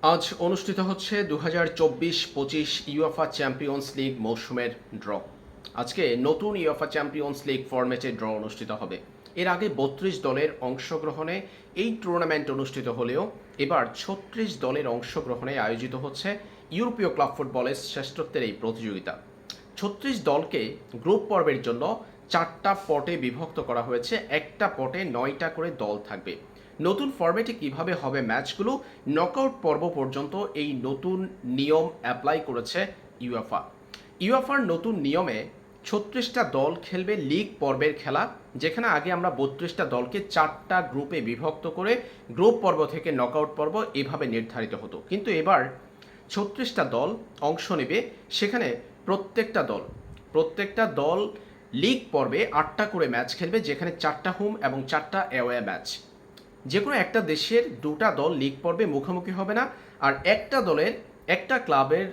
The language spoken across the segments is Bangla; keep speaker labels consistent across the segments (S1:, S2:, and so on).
S1: আজ অনুষ্ঠিত হচ্ছে 2024-25 ইউএফা চ্যাম্পিয়ন্স লিগ মৌসুমের ড্র। আজকে নতুন ইউএফা চ্যাম্পিয়ন্স লিগ ফরম্যাটে ড্র অনুষ্ঠিত হবে। এর আগে 32 দলের অংশগ্রহণে এই টুর্নামেন্ট অনুষ্ঠিত হলেও এবার 36 দলের অংশগ্রহণে আয়োজিত হচ্ছে ইউরোপীয় ক্লাব ফুটবলের শ্রেষ্ঠত্বের এই প্রতিযোগিতা। 36 দলকে গ্রুপ পর্বের জন্য 4টা পটে বিভক্ত করা হয়েছে। একটা পটে 9টা করে দল থাকবে। নতুন ফরম্যাটে কিভাবে হবে ম্যাচগুলো, নকআউট পর্ব পর্যন্ত এই নতুন নিয়ম অ্যাপ্লাই করেছে ইউএফা। ইউএফার নতুন নিয়মে 36টা দল খেলবে লিগ পর্বের খেলা, যেখানে আগে আমরা 32টা দলকে 4টা গ্রুপে বিভক্ত করে গ্রুপ পর্ব থেকে নকআউট পর্ব এভাবে নির্ধারিত হতো। কিন্তু এবার 36টা দল অংশ নেবে, সেখানে প্রত্যেকটা দল লিগ পর্বে 8টা করে ম্যাচ খেলবে, যেখানে 4টা হোম এবং 4টা অ্যাওয়ে ম্যাচ। যে কোনো একটা দেশের 2টা দল লিগ পর্বে মুখোমুখি হবে না, আর একটা ক্লাবের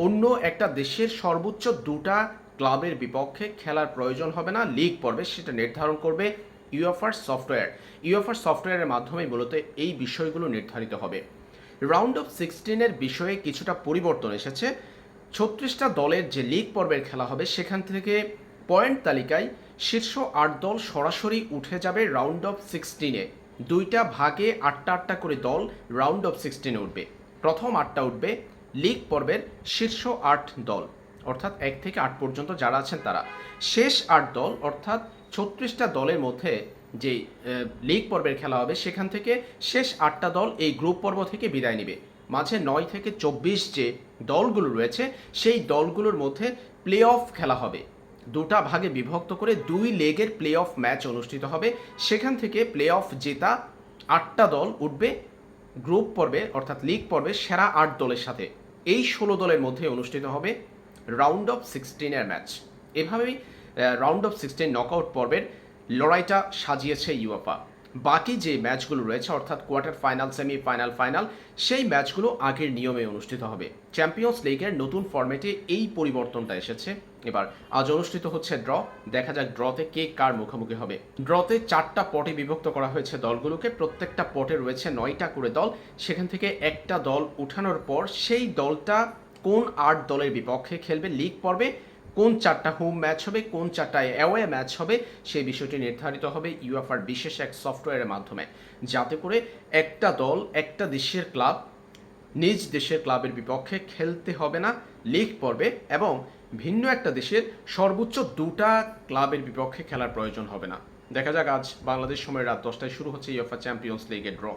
S1: অন্য একটা দেশের সর্বোচ্চ 2টা ক্লাবের বিপক্ষে খেলার প্রয়োজন হবে না লিগ পর্বে। সেটা নির্ধারণ করবে ইউএফার সফটওয়্যার। ইউএফার সফটওয়্যারের মাধ্যমে মূলত এই বিষয়গুলো নির্ধারিত হবে। রাউন্ড অফ 16-এর বিষয়ে কিছুটা পরিবর্তন এসেছে। 36টা দলের যে লিগ পর্বের খেলা হবে, সেখান থেকে পয়েন্ট তালিকায় শীর্ষ 8 দল সরাসরি উঠে যাবে রাউন্ড অফ 16-এ। 2টা ভাগে 8টা করে দল রাউন্ড অফ 16-এ উঠবে। প্রথম 8টা উঠবে লিগ পর্বের শীর্ষ 8 দল, অর্থাৎ 1 থেকে 8 পর্যন্ত যারা আছেন তারা। শেষ 8 দল, অর্থাৎ 36টা দলের মধ্যে যে লিগ পর্বের খেলা হবে, সেখান থেকে শেষ 8টা দল এই গ্রুপ পর্ব থেকে বিদায় নেবে। মাঝে 9 থেকে 24 যে দলগুলো রয়েছে, সেই দলগুলোর মধ্যে প্লে অফ খেলা হবে। 2টা ভাগে বিভক্ত করে 2 লেগের প্লে অফ ম্যাচ অনুষ্ঠিত হবে। সেখান থেকে প্লে অফ জেতা 8টা দল উঠবে গ্রুপ পর্বে, অর্থাৎ লিগ পর্বে সেরা 8 দলের সাথে। এই 16 দলের মধ্যে অনুষ্ঠিত হবে রাউন্ড অফ 16-এর ম্যাচ। এভাবেই রাউন্ড অফ 16 নকআউট পর্বের লড়াইটা সাজিয়েছে ইউএফা। বাকি যে ম্যাচগুলো রয়েছে, অর্থাৎ কোয়ার্টার ফাইনাল, সেমিফাইনাল, ফাইনাল, সেই ম্যাচগুলো আগের নিয়মে অনুষ্ঠিত হবে। চ্যাম্পিয়ন্স লিগের নতুন ফরম্যাটে এই পরিবর্তনটা এসেছে। এবার আজ অনুষ্ঠিত হচ্ছে ড্র। দেখা যাক ড্রতে কে কার মুখোমুখি হবে। ড্রতে 4টা পটে বিভক্ত করা হয়েছে দলগুলোকে। প্রত্যেকটা পটে রয়েছে 9টা করে দল। সেখান থেকে একটা দল উঠানোর পর সেই দলটা কোন 8 দলের বিপক্ষে খেলবে লিগ পর্বে, কোন 4টা হোম ম্যাচ হবে, কোন 4টা অ্যাওয়ে ম্যাচ হবে, সেই বিষয়টি নির্ধারিত হবে ইউএফার বিশেষ এক সফটওয়্যারের মাধ্যমে, যাতে করে একটা দল, একটা দেশের ক্লাব নিজ দেশের ক্লাবের বিপক্ষে খেলতে হবে না লিগ পর্বে, এবং ভিন্ন একটা দেশের সর্বোচ্চ 2টা ক্লাবের বিপক্ষে খেলার প্রয়োজন হবে না। দেখা যাক আজ বাংলাদেশ সময় রাত 10টায় শুরু হচ্ছে ইউএফা চ্যাম্পিয়ন্স লিগের ড্র।